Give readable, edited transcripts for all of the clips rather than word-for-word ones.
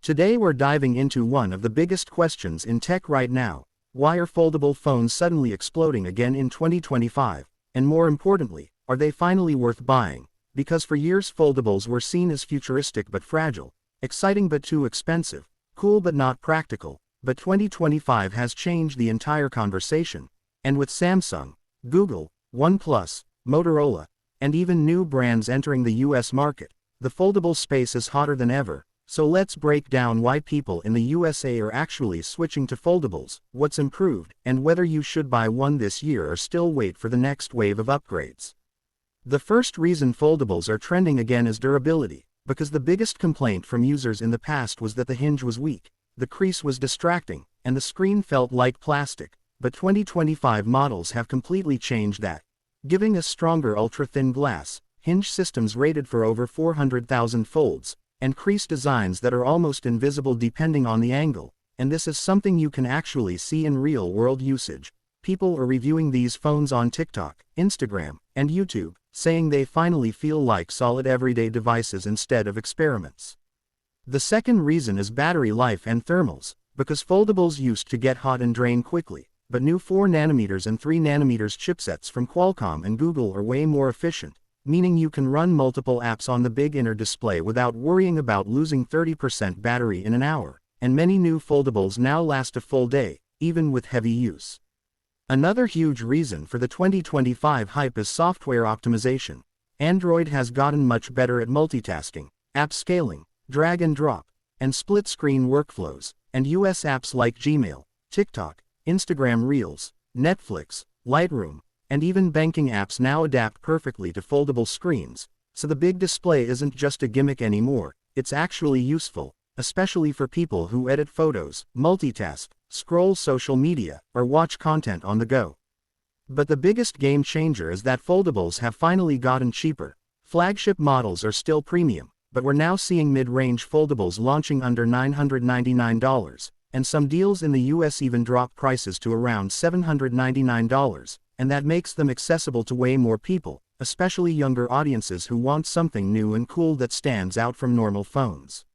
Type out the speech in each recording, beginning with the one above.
Today we're diving into one of the biggest questions in tech right now. Why are foldable phones suddenly exploding again in 2025? And more importantly, are they finally worth buying? Because for years foldables were seen as futuristic but fragile, exciting but too expensive, cool but not practical. But 2025 has changed the entire conversation. And with Samsung, Google, OnePlus, Motorola, and even new brands entering the US market, the foldable space is hotter than ever. So let's break down why people in the USA are actually switching to foldables, what's improved, and whether you should buy one this year or still wait for the next wave of upgrades. The first reason foldables are trending again is durability, because the biggest complaint from users in the past was that the hinge was weak, the crease was distracting, and the screen felt like plastic. But 2025 models have completely changed that, giving us stronger ultra-thin glass, hinge systems rated for over 400,000 folds, and crease designs that are almost invisible depending on the angle, and this is something you can actually see in real-world usage. People are reviewing these phones on TikTok, Instagram, and YouTube, saying they finally feel like solid everyday devices instead of experiments. The second reason is battery life and thermals, because foldables used to get hot and drain quickly, but new 4nm and 3nm chipsets from Qualcomm and Google are way more efficient, meaning you can run multiple apps on the big inner display without worrying about losing 30% battery in an hour, and many new foldables now last a full day, even with heavy use. Another huge reason for the 2025 hype is software optimization. Android has gotten much better at multitasking, app scaling, drag and drop, and split-screen workflows, and US apps like Gmail, TikTok, Instagram Reels, Netflix, Lightroom, and even banking apps now adapt perfectly to foldable screens, so the big display isn't just a gimmick anymore, it's actually useful, especially for people who edit photos, multitask, scroll social media, or watch content on the go. But the biggest game changer is that foldables have finally gotten cheaper. Flagship models are still premium, but we're now seeing mid-range foldables launching under $999, and some deals in the US even drop prices to around $799. And that makes them accessible to way more people, especially younger audiences who want something new and cool that stands out from normal phones.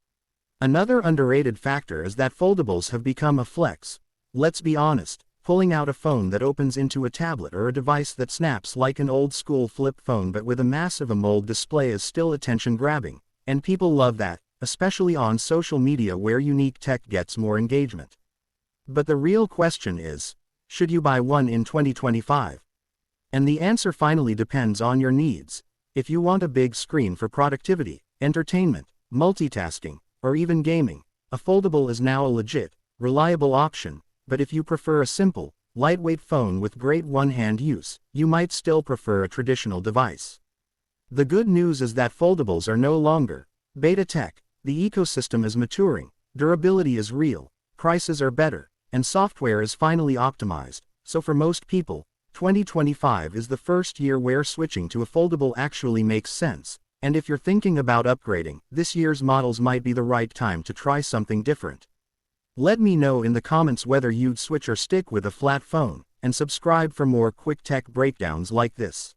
Another underrated factor is that foldables have become a flex. Let's be honest, pulling out a phone that opens into a tablet or a device that snaps like an old-school flip phone but with a massive AMOLED display is still attention-grabbing, and people love that, especially on social media where unique tech gets more engagement. But the real question is, should you buy one in 2025? And the answer finally depends on your needs. If you want a big screen for productivity, entertainment, multitasking, or even gaming, a foldable is now a legit, reliable option. But if you prefer a simple, lightweight phone with great one-hand use, you might still prefer a traditional device. The good news is that foldables are no longer beta tech. The ecosystem is maturing, durability is real, prices are better, and software is finally optimized. So for most people, 2025 is the first year where switching to a foldable actually makes sense. And if you're thinking about upgrading, this year's models might be the right time to try something different. Let me know in the comments whether you'd switch or stick with a flat phone, and subscribe for more quick tech breakdowns like this.